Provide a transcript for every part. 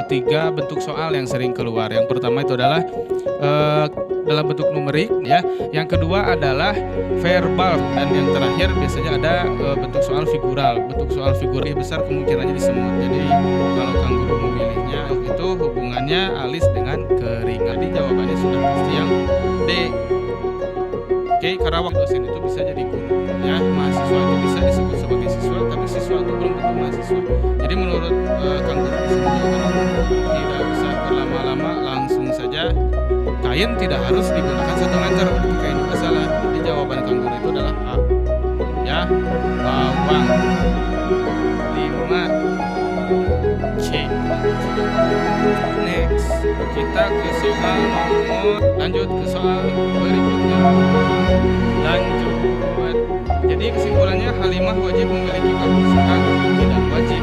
3 bentuk soal yang sering keluar. Yang pertama itu adalah dalam bentuk numerik ya. Yang kedua adalah verbal dan yang terakhir biasanya ada bentuk soal figural. Bentuk soal figural lebih besar kemungkinannya di semut. Jadi kalau Kang Guru memilihnya itu hubungannya alis dengan keringat. Jadi jawabannya sudah pasti yang D. Oke, karena waktu dosen itu bisa jadi guru ya. Mahasiswa itu bisa disebut sebagai siswa, tapi siswa itu belum tentu mahasiswa. Jadi menurut Kang Guru di sini tidak usah berlama-lama, langsung saja. Kain tidak harus digunakan 1 meter, berarti kain juga salah. Jadi jawaban Kang Guru itu adalah A. Ya, bawang 5 C. Next, kita ke soal nomor, lanjut ke soal berikutnya. Lanjut. Jadi kesimpulannya Halimah wajib memiliki kebersihan, tidak wajib.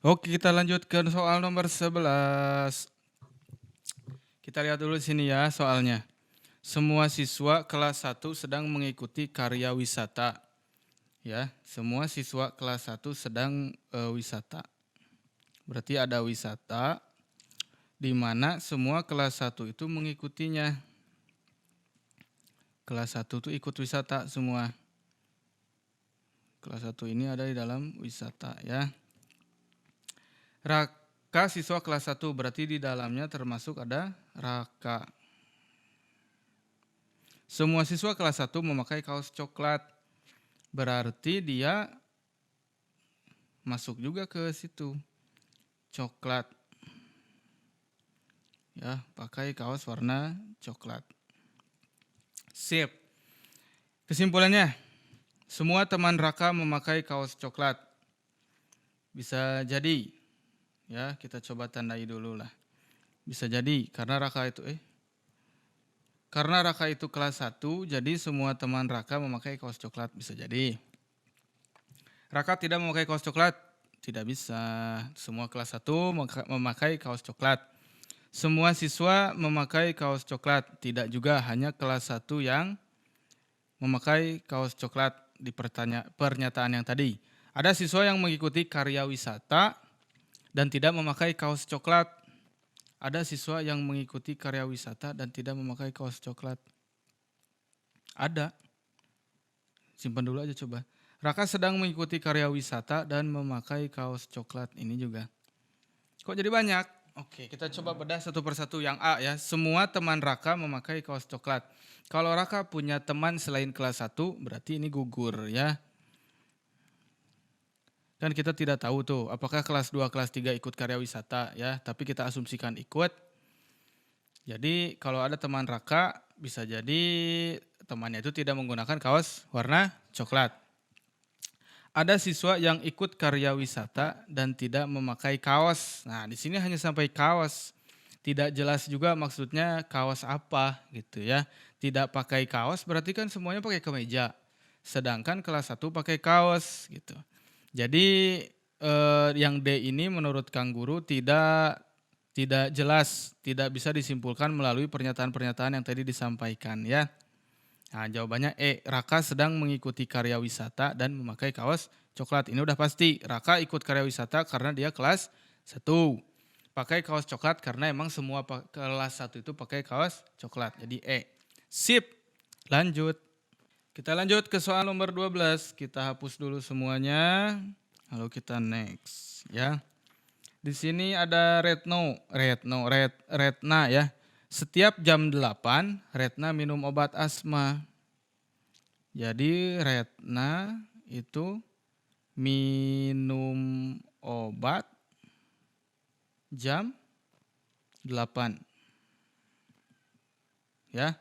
Oke, kita lanjut ke soal nomor 11. Kita lihat dulu sini ya soalnya. Semua siswa kelas 1 sedang mengikuti karya wisata. Ya, semua siswa kelas 1 sedang wisata. Berarti ada wisata di mana semua kelas 1 itu mengikutinya. Kelas 1 itu ikut wisata semua. Kelas 1 ini ada di dalam wisata ya. Raka siswa kelas 1 berarti di dalamnya termasuk ada Raka. Semua siswa kelas 1 memakai kaos coklat. Berarti dia masuk juga ke situ. Coklat. Ya, pakai kaos warna coklat. Sip. Kesimpulannya, semua teman Raka memakai kaos coklat. Bisa jadi, ya kita coba tandai dulu lah. Bisa jadi karena Raka itu kelas 1, jadi semua teman Raka memakai kaos coklat. Bisa jadi. Raka tidak memakai kaos coklat. Tidak bisa. Semua kelas 1 memakai kaos coklat. Semua siswa memakai kaos coklat. Tidak juga, hanya kelas 1 yang memakai kaos coklat di pernyataan yang tadi. Ada siswa yang mengikuti karya wisata dan tidak memakai kaos coklat. Ada siswa yang mengikuti karya wisata dan tidak memakai kaos coklat. Ada. Simpan dulu aja coba. Raka sedang mengikuti karya wisata dan memakai kaos coklat. Ini juga. Kok jadi banyak? Oke, kita coba bedah satu persatu. Yang A ya, semua teman Raka memakai kaos coklat. Kalau Raka punya teman selain kelas 1, berarti ini gugur ya. Kan kita tidak tahu tuh apakah kelas 2, kelas 3 ikut karya wisata ya, tapi kita asumsikan ikut. Jadi kalau ada teman Raka, bisa jadi temannya itu tidak menggunakan kaos warna coklat. Ada siswa yang ikut karya wisata dan tidak memakai kaos. Nah, di sini hanya sampai kaos. Tidak jelas juga maksudnya kaos apa gitu ya. Tidak pakai kaos berarti kan semuanya pakai kemeja. Sedangkan kelas 1 pakai kaos gitu. Jadi yang D ini menurut Kang Guru tidak jelas, tidak bisa disimpulkan melalui pernyataan-pernyataan yang tadi disampaikan ya. Nah, jawabannya E, Raka sedang mengikuti karya wisata dan memakai kaos coklat. Ini udah pasti, Raka ikut karya wisata karena dia kelas 1. Pakai kaos coklat karena emang semua kelas 1 itu pakai kaos coklat. Jadi E. Sip, lanjut. Kita lanjut ke soal nomor 12. Kita hapus dulu semuanya. Lalu kita next ya. Di sini ada Retna ya. Setiap jam 8, Retna minum obat asma. Jadi Retna itu minum obat jam 8. Ya.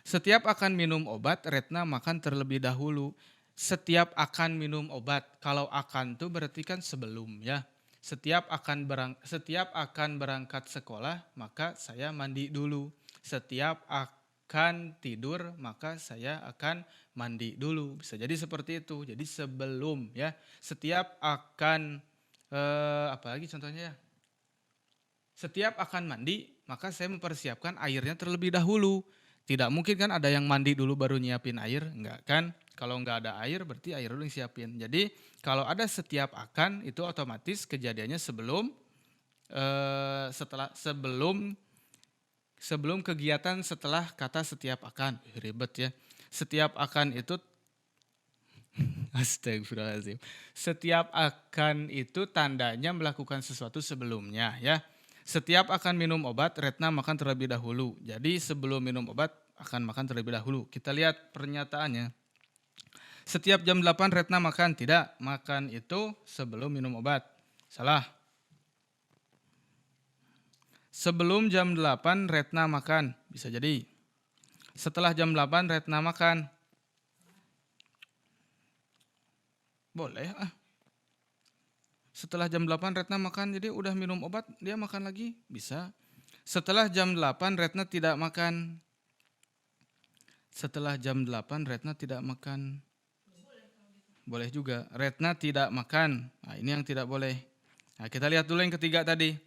Setiap akan minum obat, Retna makan terlebih dahulu. Setiap akan minum obat. Kalau akan itu berarti kan sebelum ya. Setiap akan berangkat sekolah, maka saya mandi dulu. Setiap akan tidur, maka saya akan mandi dulu. Bisa jadi seperti itu. Jadi sebelum ya. Setiap akan apalagi contohnya ya. Setiap akan mandi, maka saya mempersiapkan airnya terlebih dahulu. Tidak mungkin kan ada yang mandi dulu baru nyiapin air, enggak kan? Kalau enggak ada air berarti air dulu yang siapin. Jadi kalau ada setiap akan itu otomatis kejadiannya sebelum sebelum kegiatan setelah kata setiap akan. Ribet ya. Setiap akan itu astagfirullahaladzim. Setiap akan itu tandanya melakukan sesuatu sebelumnya ya. Setiap akan minum obat, Retna makan terlebih dahulu. Jadi sebelum minum obat akan makan terlebih dahulu. Kita lihat pernyataannya. Setiap jam 8 Retna makan. Tidak, makan itu sebelum minum obat. Salah. Sebelum jam 8 Retna makan. Bisa jadi. Setelah jam 8 Retna makan. Boleh ah. Setelah jam 8 Retna makan, jadi udah minum obat, dia makan lagi, bisa. Setelah jam 8 Retna tidak makan. Setelah jam 8 Retna tidak makan. Boleh juga, Retna tidak makan. Nah ini yang tidak boleh. Nah kita lihat dulu yang ketiga tadi.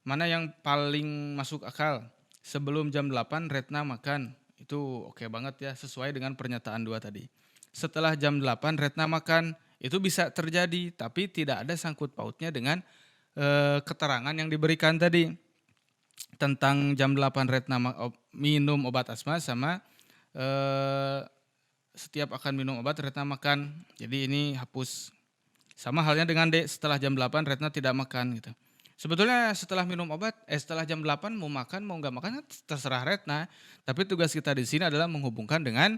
Mana yang paling masuk akal? Sebelum jam 8 Retna makan. Itu oke banget ya, sesuai dengan pernyataan 2 tadi. Setelah jam 8 Retna makan. Itu bisa terjadi, tapi tidak ada sangkut pautnya dengan keterangan yang diberikan tadi. Tentang jam 8 Retna minum obat asma sama setiap akan minum obat Retna makan. Jadi ini hapus. Sama halnya dengan D, setelah jam 8 Retna tidak makan gitu. Sebetulnya setelah minum obat, setelah jam 8 mau makan mau nggak makan terserah Retna. Tapi tugas kita di sini adalah menghubungkan dengan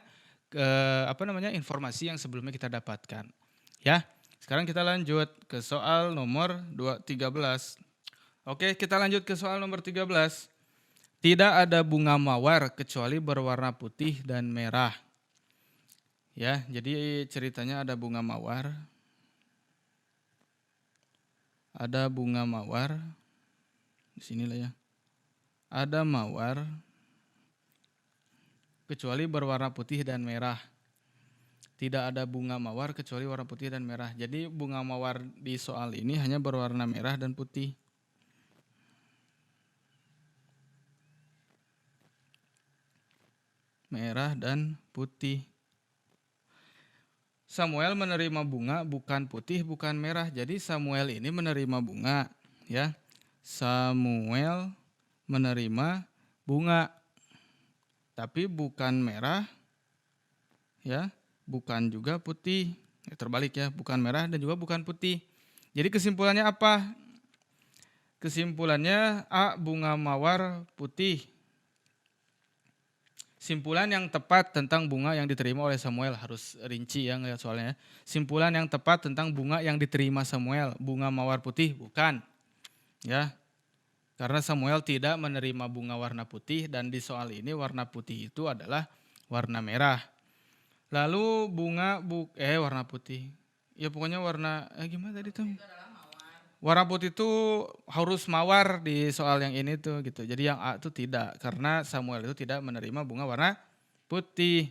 informasi yang sebelumnya kita dapatkan. Ya, sekarang kita lanjut ke soal nomor 13. Oke, kita lanjut ke soal nomor 13. Tidak ada bunga mawar kecuali berwarna putih dan merah. Ya, jadi ceritanya ada bunga mawar. Ada bunga mawar. Di sinilah ya. Ada mawar kecuali berwarna putih dan merah. Tidak ada bunga mawar kecuali warna putih dan merah. Jadi bunga mawar di soal ini hanya berwarna merah dan putih. Merah dan putih. Samuel menerima bunga bukan putih, bukan merah. Jadi Samuel ini menerima bunga, ya. Samuel menerima bunga. Tapi bukan merah, ya. Bukan juga putih, terbalik ya, bukan merah dan juga bukan putih. Jadi kesimpulannya apa? Kesimpulannya A, bunga mawar putih. Simpulan yang tepat tentang bunga yang diterima oleh Samuel, harus rinci ya ngeliat soalnya. Simpulan yang tepat tentang bunga yang diterima Samuel, bunga mawar putih bukan. Ya. Karena Samuel tidak menerima bunga warna putih dan di soal ini warna putih itu adalah warna merah. Lalu bunga warna putih. Ya pokoknya warna gimana tadi tuh? Warna putih itu harus mawar di soal yang ini tuh gitu. Jadi yang A itu tidak karena Samuel itu tidak menerima bunga warna putih.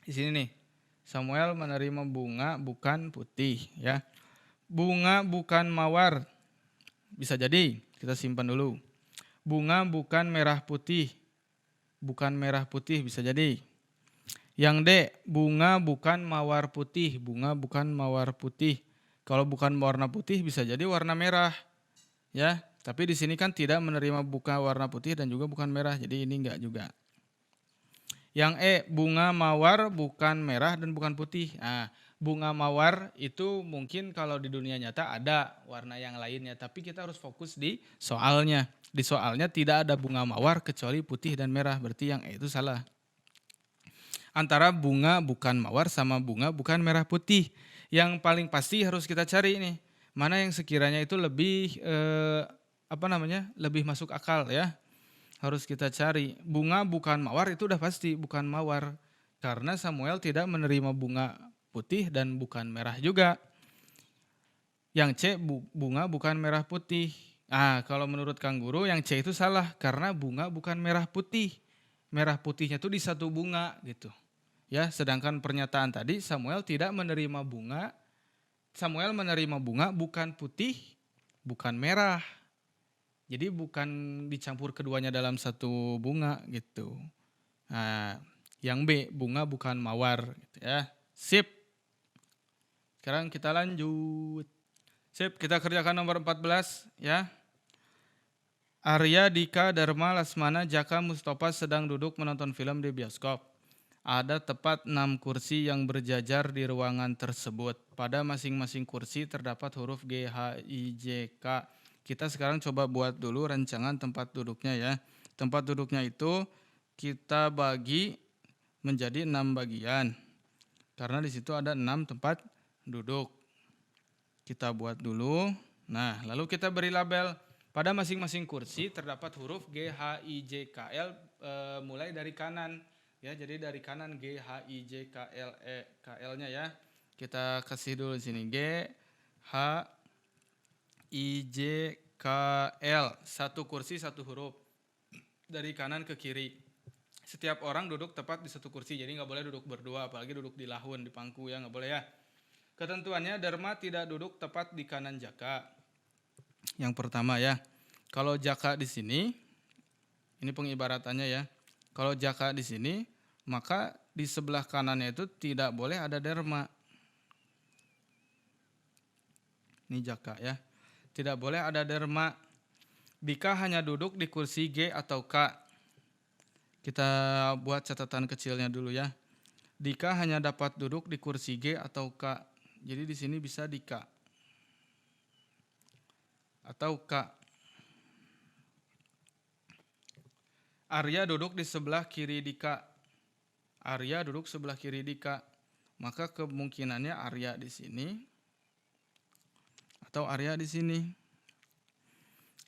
Di sini nih. Samuel menerima bunga bukan putih ya. Bunga bukan mawar. Bisa jadi, kita simpan dulu. Bunga bukan merah putih. Bukan merah putih bisa jadi. Yang D, bunga bukan mawar putih, bunga bukan mawar putih. Kalau bukan warna putih bisa jadi warna merah. Ya, tapi di sini kan tidak menerima bunga warna putih dan juga bukan merah, jadi ini enggak juga. Yang E, bunga mawar bukan merah dan bukan putih. Nah, bunga mawar itu mungkin kalau di dunia nyata ada warna yang lainnya, tapi kita harus fokus di soalnya. Di soalnya tidak ada bunga mawar kecuali putih dan merah, berarti yang E itu salah. Antara bunga bukan mawar sama bunga bukan merah putih. Yang paling pasti harus kita cari nih, mana yang sekiranya itu lebih lebih masuk akal ya. Harus kita cari. Bunga bukan mawar itu udah pasti bukan mawar. Karena Samuel tidak menerima bunga putih dan bukan merah juga. Yang C, bunga bukan merah putih. Kalau menurut Kang Guru yang C itu salah karena bunga bukan merah putih. Merah putihnya tuh di satu bunga gitu. Ya, sedangkan pernyataan tadi Samuel tidak menerima bunga. Samuel menerima bunga bukan putih, bukan merah. Jadi bukan dicampur keduanya dalam satu bunga gitu. Nah, yang B, bunga bukan mawar gitu ya. Sip. Sekarang kita lanjut. Sip, kita kerjakan nomor 14 ya. Arya, Dika, Dharma, Lesmana, Jaka, Mustafa sedang duduk menonton film di bioskop. Ada tepat 6 kursi yang berjajar di ruangan tersebut. Pada masing-masing kursi terdapat huruf G, H, I, J, K. Kita sekarang coba buat dulu rancangan tempat duduknya ya. Tempat duduknya itu kita bagi menjadi 6 bagian. Karena di situ ada 6 tempat duduk. Kita buat dulu. Nah, lalu kita beri label. Pada masing-masing kursi terdapat huruf G, H, I, J, K, L mulai dari kanan. Ya, jadi dari kanan G, H, I, J, K, L, E, K, L-nya ya. Kita kasih dulu di sini G, H, I, J, K, L. Satu kursi, satu huruf. Dari kanan ke kiri. Setiap orang duduk tepat di satu kursi, jadi nggak boleh duduk berdua, apalagi duduk di lahun, di pangku ya, nggak boleh ya. Ketentuannya Dharma tidak duduk tepat di kanan Jaka. Yang pertama ya, kalau Jaka di sini, ini pengibaratannya ya. Kalau Jaka di sini, maka di sebelah kanannya itu tidak boleh ada Dharma. Ini Jaka ya. Tidak boleh ada Dharma. Dika hanya duduk di kursi G atau K. Kita buat catatan kecilnya dulu ya. Dika hanya dapat duduk di kursi G atau K. Jadi di sini bisa Dika atau K. Arya duduk di sebelah kiri Dika. Arya duduk sebelah kiri Dika. Maka kemungkinannya Arya di sini atau Arya di sini.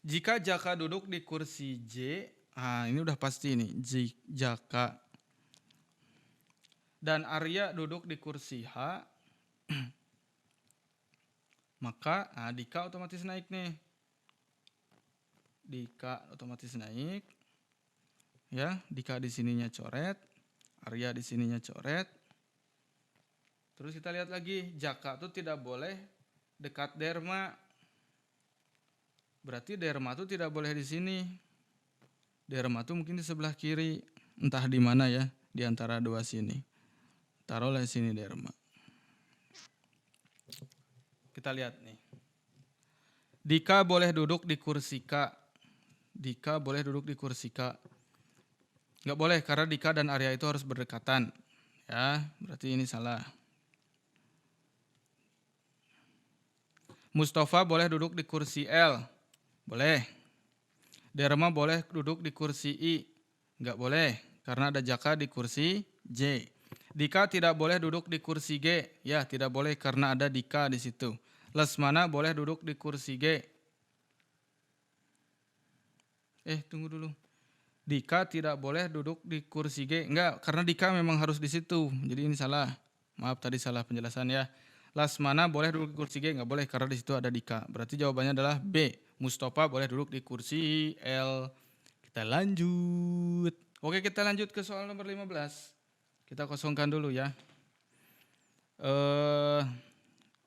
Jika Jaka duduk di kursi J, ini udah pasti nih, Jaka. Dan Arya duduk di kursi H, maka Dika otomatis naik nih. Dika otomatis naik. Ya, Dika di sininya coret, Arya di sininya coret. Terus kita lihat lagi, Jaka tuh tidak boleh dekat Dharma. Berarti Dharma tuh tidak boleh di sini. Dharma tuh mungkin di sebelah kiri, entah di mana ya, di antara dua sini. Taruhlah sini Dharma. Kita lihat nih. Dika boleh duduk di kursi K. Dika boleh duduk di kursi K. Nggak boleh karena Dika dan Arya itu harus berdekatan. Ya, berarti ini salah. Mustafa boleh duduk di kursi L. Boleh. Dharma boleh duduk di kursi I. Nggak boleh karena ada Jaka di kursi J. Dika tidak boleh duduk di kursi G. Ya, tidak boleh karena ada Dika di situ. Lesmana boleh duduk di kursi G. Tunggu dulu. Dika tidak boleh duduk di kursi G. Enggak, karena Dika memang harus di situ. Jadi ini salah. Maaf tadi salah penjelasan ya. Lesmana boleh duduk di kursi G, enggak boleh karena di situ ada Dika. Berarti jawabannya adalah B. Mustafa boleh duduk di kursi L. Kita lanjut. Oke, kita lanjut ke soal nomor 15. Kita kosongkan dulu ya.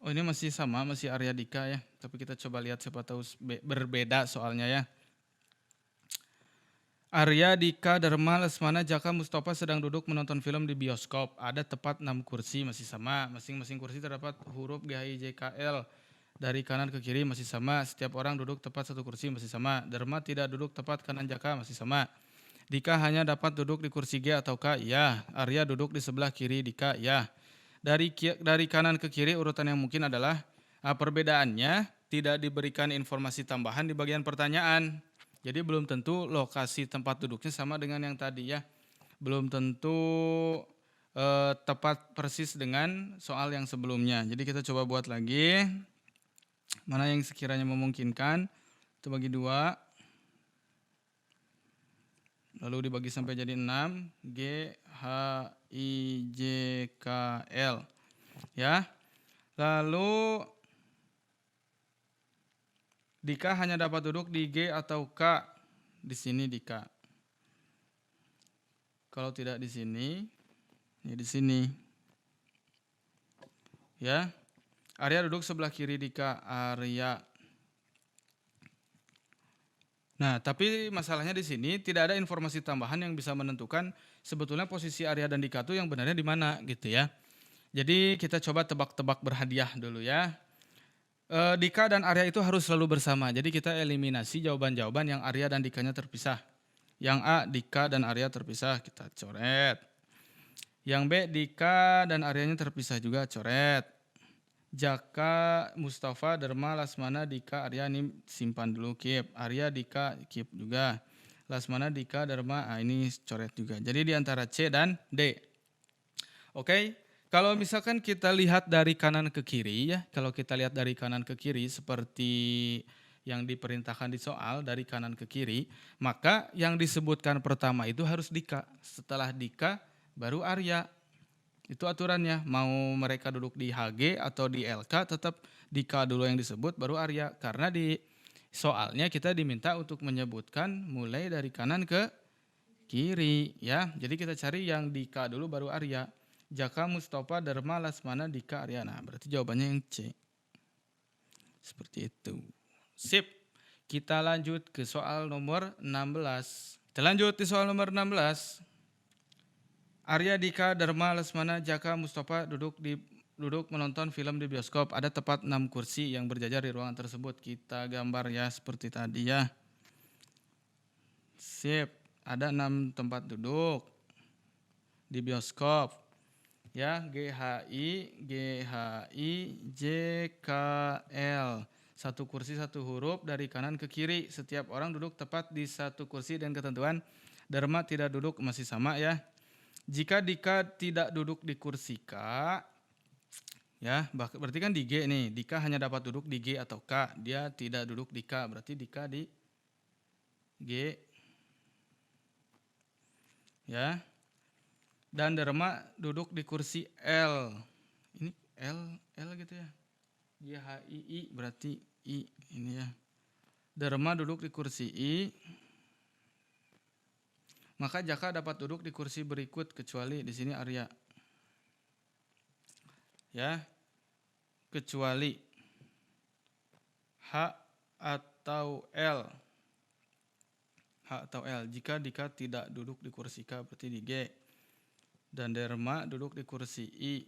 Ini masih sama, masih Arya Dika ya. Tapi kita coba lihat siapa tahu berbeda soalnya ya. Arya, Dika, Dharma, Lesmana, Jaka, Mustafa sedang duduk menonton film di bioskop. Ada tepat 6 kursi, masih sama. Masing-masing kursi terdapat huruf G, H, I, J, K, L. Dari kanan ke kiri masih sama. Setiap orang duduk tepat satu kursi masih sama. Dharma tidak duduk tepat kanan Jaka masih sama. Dika hanya dapat duduk di kursi G atau K, ya. Arya duduk di sebelah kiri Dika, ya. Dari kanan ke kiri urutan yang mungkin adalah perbedaannya tidak diberikan informasi tambahan di bagian pertanyaan. Jadi belum tentu lokasi tempat duduknya sama dengan yang tadi ya. Belum tentu tepat persis dengan soal yang sebelumnya. Jadi kita coba buat lagi. Mana yang sekiranya memungkinkan. Itu bagi 2. Lalu dibagi sampai jadi 6. G, H, I, J, K, L. Ya. Lalu Dika hanya dapat duduk di G atau K. Di sini Dika. Kalau tidak di sini, ya di sini. Ya. Arya duduk sebelah kiri Dika. Arya. Nah, tapi masalahnya di sini tidak ada informasi tambahan yang bisa menentukan sebetulnya posisi Arya dan Dika tuh yang benarnya di mana gitu ya. Jadi kita coba tebak-tebak berhadiah dulu ya. Dika dan Arya itu harus selalu bersama. Jadi kita eliminasi jawaban-jawaban yang Arya dan Dikanya terpisah. Yang A, Dika dan Arya terpisah, kita coret. Yang B, Dika dan Aryanya terpisah juga, coret. Jaka, Mustafa, Dharma, Lasmana, Dika, Arya ini simpan dulu, keep. Arya, Dika, keep juga. Lasmana, Dika, Dharma, ini coret juga. Jadi di antara C dan D. Oke, kalau misalkan kita lihat dari kanan ke kiri ya, kalau kita lihat dari kanan ke kiri seperti yang diperintahkan di soal dari kanan ke kiri, maka yang disebutkan pertama itu harus Dika. Setelah Dika baru Arya. Itu aturannya. Mau mereka duduk di HG atau di LK tetap Dika dulu yang disebut baru Arya. Karena di soalnya kita diminta untuk menyebutkan mulai dari kanan ke kiri ya. Jadi kita cari yang Dika dulu baru Arya. Jaka, Mustafa, Dharma, Lasmana, Dika, Arya. Nah, berarti jawabannya yang C. Seperti itu. Sip. Kita lanjut ke soal nomor 16. Kita lanjut di soal nomor 16. Arya, Dika, Dharma, Lasmana, Jaka, Mustafa duduk menonton film di bioskop. Ada tepat 6 kursi yang berjajar di ruangan tersebut. Kita gambar ya seperti tadi ya. Sip. Ada 6 tempat duduk di bioskop. Ya, GHI, JKL. Satu kursi satu huruf dari kanan ke kiri. Setiap orang duduk tepat di satu kursi dan ketentuan Dharma tidak duduk masih sama ya. Jika Dika tidak duduk di kursi K, ya berarti kan di G nih. Dika hanya dapat duduk di G atau K. Dia tidak duduk di K, berarti Dika di G. Ya. Dan Dharma duduk di kursi L. Ini L gitu ya. GHII berarti I ini ya. Dharma duduk di kursi I. Maka Jaka dapat duduk di kursi berikut kecuali di sini Arya. Ya. Kecuali H atau L. H atau L. Jika Dika tidak duduk di kursi K berarti di G. Dan Dharma duduk di kursi I,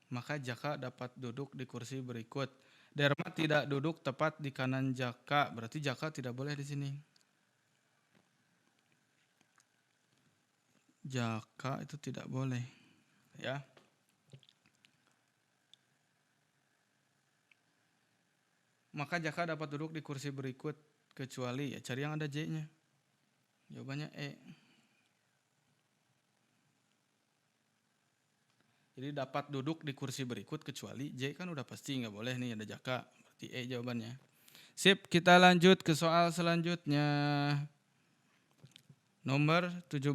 maka Jaka dapat duduk di kursi berikut. Dharma tidak duduk tepat di kanan Jaka, berarti Jaka tidak boleh di sini. Jaka itu tidak boleh, ya. Maka Jaka dapat duduk di kursi berikut kecuali ya cari yang ada J-nya. Jawabannya E. Jadi dapat duduk di kursi berikut kecuali J kan udah pasti nggak boleh nih ada Jaka. Berarti E jawabannya. Sip, kita lanjut ke soal selanjutnya. Nomor 17.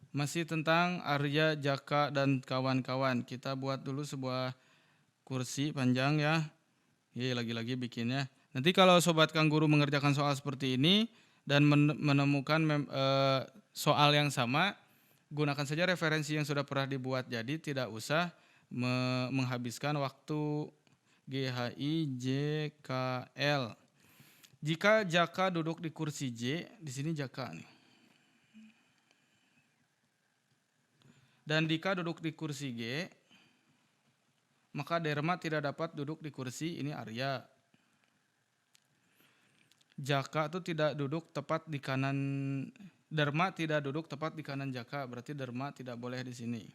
Masih tentang Arya, Jaka, dan kawan-kawan. Kita buat dulu sebuah kursi panjang ya. Lagi-lagi bikinnya. Nanti kalau Sobat Kang Guru mengerjakan soal seperti ini dan menemukan soal yang sama, gunakan saja referensi yang sudah pernah dibuat. Jadi tidak usah menghabiskan waktu GHIJKL. Jika Jaka duduk di kursi J, di sini Jaka nih. Dan Dika duduk di kursi G, maka Dharma tidak dapat duduk di kursi ini Arya. Jaka itu tidak duduk tepat di kanan, Dharma tidak duduk tepat di kanan Jaka, berarti Dharma tidak boleh di sini.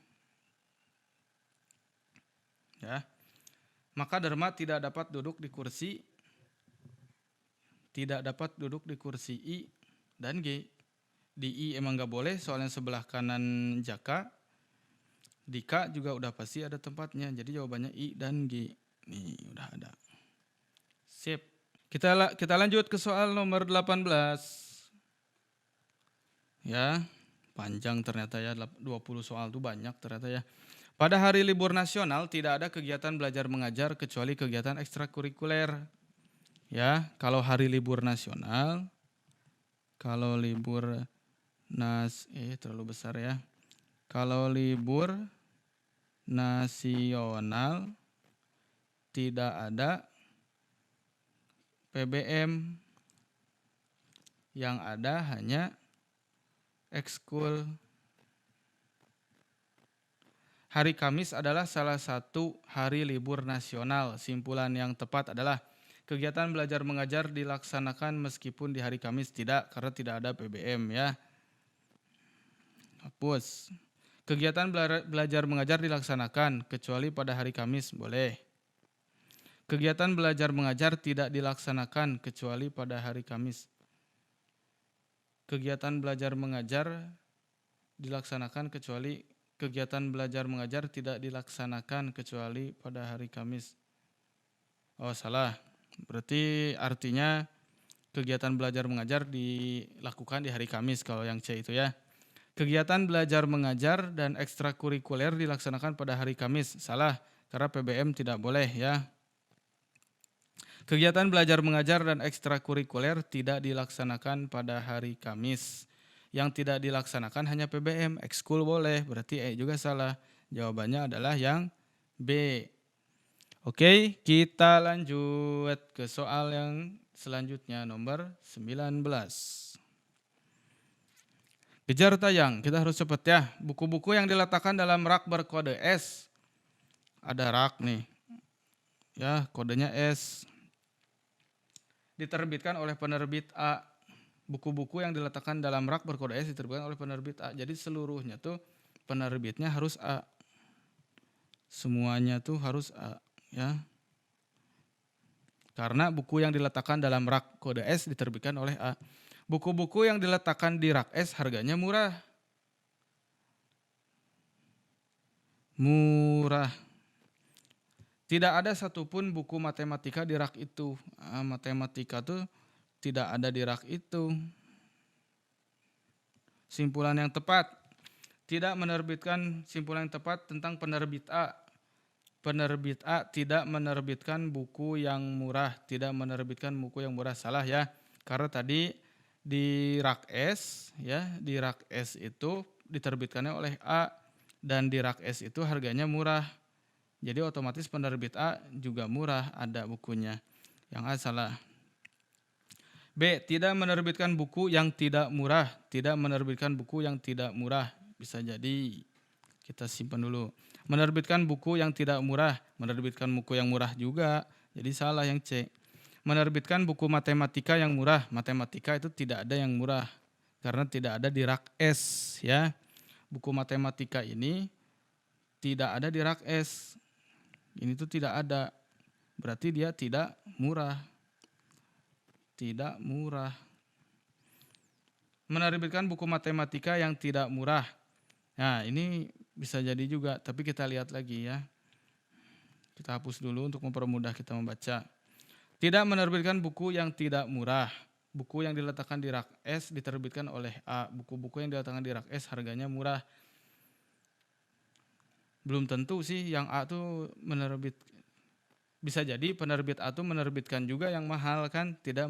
Ya. Maka Dharma tidak dapat duduk di kursi I dan G. Di I emang gak boleh soalnya sebelah kanan Jaka. Di K juga udah pasti ada tempatnya. Jadi jawabannya I dan G. Nih udah ada. Sip. Kita lanjut ke soal nomor 18. Ya, panjang ternyata ya. 20 soal itu banyak ternyata ya. Pada hari libur nasional tidak ada kegiatan belajar mengajar kecuali kegiatan ekstrakurikuler. Ya, kalau hari libur nasional, terlalu besar ya. Kalau libur nasional tidak ada PBM. Yang ada hanya ekskul. Hari Kamis adalah salah satu hari libur nasional. Simpulan yang tepat adalah kegiatan belajar mengajar dilaksanakan meskipun di hari Kamis tidak, karena tidak ada PBM ya. Hapus. Kegiatan belajar mengajar dilaksanakan kecuali pada hari Kamis, boleh. Kegiatan belajar mengajar tidak dilaksanakan kecuali pada hari Kamis. Kegiatan belajar mengajar dilaksanakan kecuali kegiatan belajar mengajar tidak dilaksanakan kecuali pada hari Kamis. Oh, salah. Berarti artinya kegiatan belajar mengajar dilakukan di hari Kamis kalau yang C itu ya. Kegiatan belajar mengajar dan ekstrakurikuler dilaksanakan pada hari Kamis. Salah, karena PBM tidak boleh ya. Kegiatan belajar mengajar dan ekstrakurikuler tidak dilaksanakan pada hari Kamis. Yang tidak dilaksanakan hanya PBM, ekskul boleh, berarti E juga salah. Jawabannya adalah yang B. Oke, kita lanjut ke soal yang selanjutnya, nomor 19. Kejar tayang, kita harus cepat ya. Buku-buku yang diletakkan dalam rak berkode S. Ada rak nih. Ya, kodenya S. Diterbitkan oleh penerbit A. Buku-buku yang diletakkan dalam rak berkode S diterbitkan oleh penerbit A. Jadi seluruhnya tuh penerbitnya harus A. Semuanya tuh harus A, ya. Karena buku yang diletakkan dalam rak kode S diterbitkan oleh A. Buku-buku yang diletakkan di rak S harganya murah. Murah. Tidak ada satupun buku matematika di rak itu. Matematika tuh tidak ada di rak itu. Simpulan yang tepat. Tidak menerbitkan simpulan yang tepat tentang penerbit A. Penerbit A tidak menerbitkan buku yang murah. Tidak menerbitkan buku yang murah. Salah ya. Karena tadi di rak S ya, di rak S itu diterbitkannya oleh A dan di rak S itu harganya murah. Jadi otomatis penerbit A juga murah, ada bukunya. Yang A salah. B. Tidak menerbitkan buku yang tidak murah. Tidak menerbitkan buku yang tidak murah. Bisa jadi. Kita simpan dulu. Menerbitkan buku yang tidak murah. Menerbitkan buku yang murah juga. Jadi salah yang C. Menerbitkan buku matematika yang murah. Matematika itu tidak ada yang murah. Karena tidak ada di rak S. Ya. Buku matematika ini tidak ada di rak S. Ini tuh tidak ada. Berarti dia tidak murah. Tidak murah. Menerbitkan buku matematika yang tidak murah. Nah ini bisa jadi juga. Tapi kita lihat lagi ya. Kita hapus dulu untuk mempermudah kita membaca. Tidak menerbitkan buku yang tidak murah. Buku yang diletakkan di rak S diterbitkan oleh A. Buku-buku yang diletakkan di rak S harganya murah. Belum tentu sih yang A tuh menerbit. Bisa jadi penerbit A tuh menerbitkan juga yang mahal kan. Tidak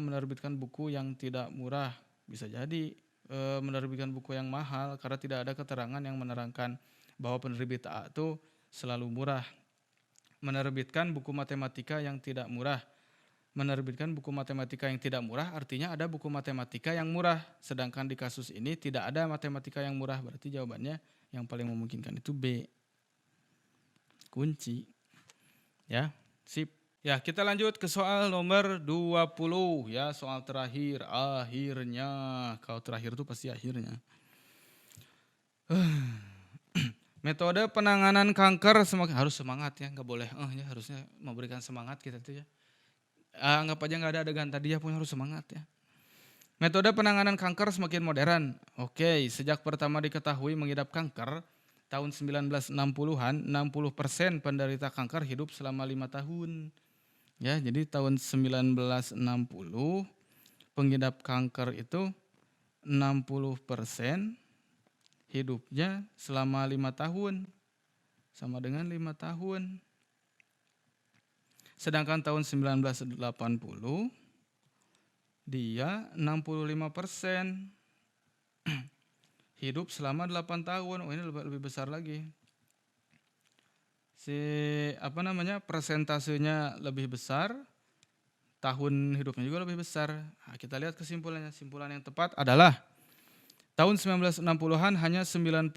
menerbitkan buku yang tidak murah. Bisa jadi menerbitkan buku yang mahal karena tidak ada keterangan yang menerangkan bahwa penerbit A tuh selalu murah. Menerbitkan buku matematika yang tidak murah. Menerbitkan buku matematika yang tidak murah artinya ada buku matematika yang murah. Sedangkan di kasus ini tidak ada matematika yang murah. Berarti jawabannya yang paling memungkinkan itu B. Kunci. Ya, sip. Ya, kita lanjut ke soal nomor 20 ya, soal terakhir. Akhirnya, kalau terakhir itu pasti akhirnya. Metode penanganan kanker harus semangat ya, nggak boleh ya, harusnya memberikan semangat kita tuh ya. Anggap aja nggak ada adegan tadi ya, punya harus semangat ya. Metode penanganan kanker semakin modern. Oke, sejak pertama diketahui mengidap kanker tahun 1960-an, 60% penderita kanker hidup selama 5 tahun. Ya, jadi tahun 1960 pengidap kanker itu 60% hidupnya selama 5 tahun. Sama dengan 5 tahun. Sedangkan tahun 1980 dia 65% hidup selama 8 tahun. Oh, ini lebih besar lagi. Persentasenya lebih besar tahun hidupnya juga lebih besar. Nah, kita lihat kesimpulannya. Kesimpulan yang tepat adalah tahun 1960-an hanya 90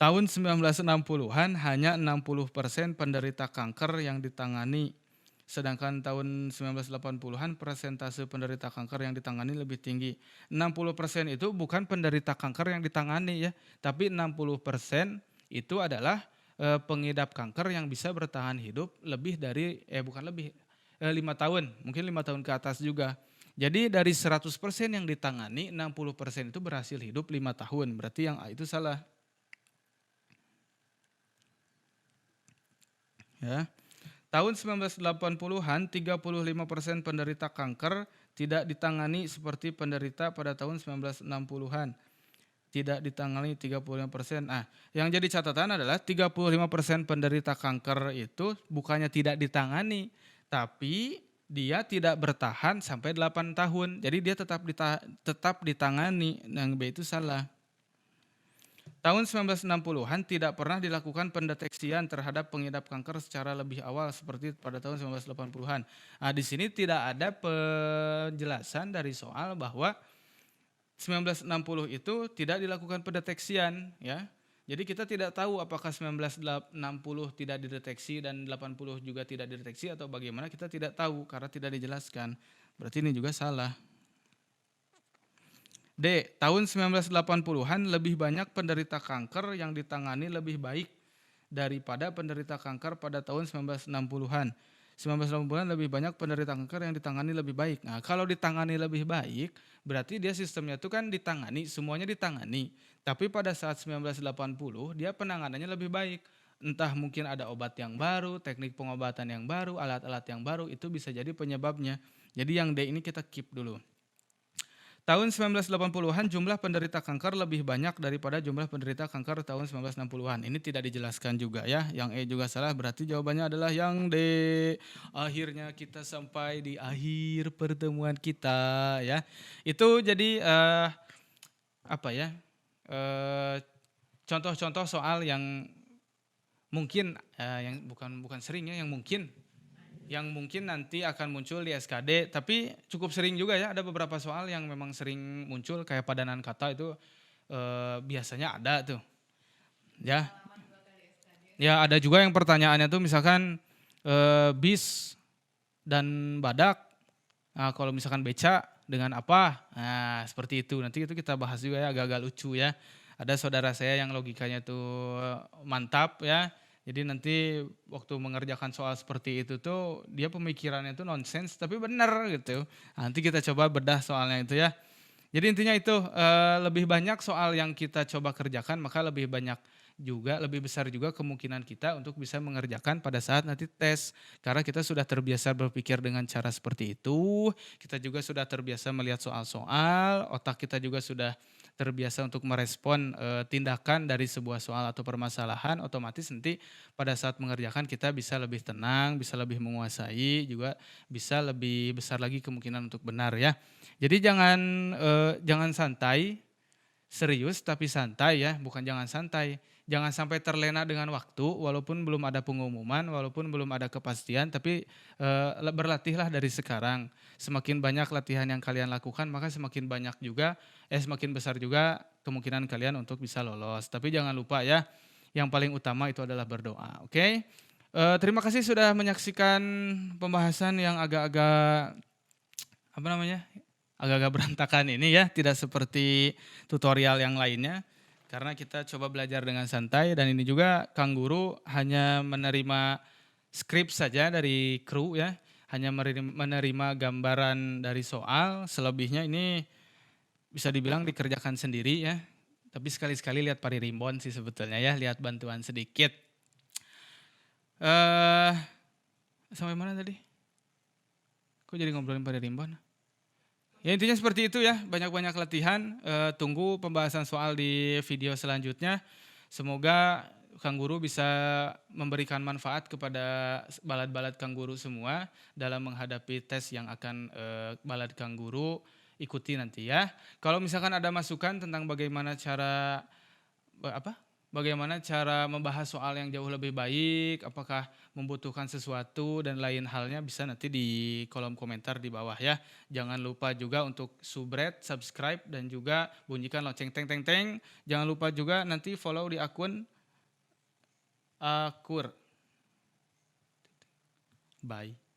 tahun 1960-an hanya 60% penderita kanker yang ditangani. Sedangkan tahun 1980-an persentase penderita kanker yang ditangani lebih tinggi. 60% itu bukan penderita kanker yang ditangani ya, tapi 60% itu adalah pengidap kanker yang bisa bertahan hidup lebih dari 5 tahun, mungkin 5 tahun ke atas juga. Jadi dari 100% yang ditangani, 60% itu berhasil hidup 5 tahun. Berarti yang A itu salah. Ya. Tahun 1980-an 35% penderita kanker tidak ditangani seperti penderita pada tahun 1960-an. Tidak ditangani 35%. Nah, yang jadi catatan adalah 35% penderita kanker itu bukannya tidak ditangani, tapi dia tidak bertahan sampai 8 tahun. Jadi dia tetap ditangani. Yang B itu salah. Tahun 1960-an tidak pernah dilakukan pendeteksian terhadap pengidap kanker secara lebih awal seperti pada tahun 1980-an. Nah, di sini tidak ada penjelasan dari soal bahwa 1960 itu tidak dilakukan pendeteksian, ya. Jadi kita tidak tahu apakah 1960 tidak dideteksi dan 80 juga tidak dideteksi atau bagaimana, kita tidak tahu karena tidak dijelaskan. Berarti ini juga salah. D. Tahun 1980-an lebih banyak penderita kanker yang ditangani lebih baik daripada penderita kanker pada tahun 1960-an. 1980-an lebih banyak penderita kanker yang ditangani lebih baik. Nah, kalau ditangani lebih baik, berarti dia sistemnya itu kan ditangani, semuanya ditangani. Tapi pada saat 1980, dia penanganannya lebih baik. Entah mungkin ada obat yang baru, teknik pengobatan yang baru, alat-alat yang baru, itu bisa jadi penyebabnya. Jadi yang D ini kita keep dulu. Tahun 1980-an jumlah penderita kanker lebih banyak daripada jumlah penderita kanker tahun 1960-an. Ini tidak dijelaskan juga ya. Yang E juga salah, berarti jawabannya adalah yang D. Akhirnya kita sampai di akhir pertemuan kita ya. Itu jadi contoh-contoh soal yang mungkin yang bukan sering ya, yang mungkin nanti akan muncul di SKD, tapi cukup sering juga ya, ada beberapa soal yang memang sering muncul kayak padanan kata itu biasanya ada tuh. Ya. Ya, ada juga yang pertanyaannya tuh misalkan bis dan badak. Nah, kalau misalkan beca dengan apa? Nah, seperti itu. Nanti itu kita bahas juga ya, agak-agak lucu ya. Ada saudara saya yang logikanya tuh mantap ya. Jadi nanti waktu mengerjakan soal seperti itu tuh dia pemikirannya tuh nonsens tapi benar gitu. Nanti kita coba bedah soalnya itu ya. Jadi intinya itu lebih banyak soal yang kita coba kerjakan maka lebih besar juga kemungkinan kita untuk bisa mengerjakan pada saat nanti tes. Karena kita sudah terbiasa berpikir dengan cara seperti itu, kita juga sudah terbiasa melihat soal-soal, otak kita juga sudah terbiasa untuk merespon tindakan dari sebuah soal atau permasalahan, otomatis nanti pada saat mengerjakan kita bisa lebih tenang, bisa lebih menguasai, juga bisa lebih besar lagi kemungkinan untuk benar ya. Jadi jangan santai, serius tapi santai ya, bukan jangan santai. Jangan sampai terlena dengan waktu walaupun belum ada pengumuman, walaupun belum ada kepastian, tapi berlatihlah dari sekarang. Semakin banyak latihan yang kalian lakukan, maka semakin besar juga kemungkinan kalian untuk bisa lolos. Tapi jangan lupa ya, yang paling utama itu adalah berdoa, oke? Terima kasih sudah menyaksikan pembahasan yang agak-agak agak-agak berantakan ini ya, tidak seperti tutorial yang lainnya. Karena kita coba belajar dengan santai dan ini juga Kang Guru hanya menerima skrip saja dari kru ya, hanya menerima gambaran dari soal, selebihnya ini bisa dibilang dikerjakan sendiri ya. Tapi sekali-sekali lihat pari rimbon sih sebetulnya ya, lihat bantuan sedikit. Sampai mana tadi? Kok jadi ngobrolin pari rimbon? Ya intinya seperti itu ya, banyak-banyak latihan, tunggu pembahasan soal di video selanjutnya. Semoga Kang Guru bisa memberikan manfaat kepada balad-balad Kang Guru semua dalam menghadapi tes yang akan balad Kang Guru ikuti nanti ya. Kalau misalkan ada masukan tentang bagaimana cara bagaimana cara membahas soal yang jauh lebih baik, apakah membutuhkan sesuatu dan lain halnya bisa nanti di kolom komentar di bawah ya. Jangan lupa juga untuk subscribe dan juga bunyikan lonceng teng teng teng. Jangan lupa juga nanti follow di akun Akur. Bye.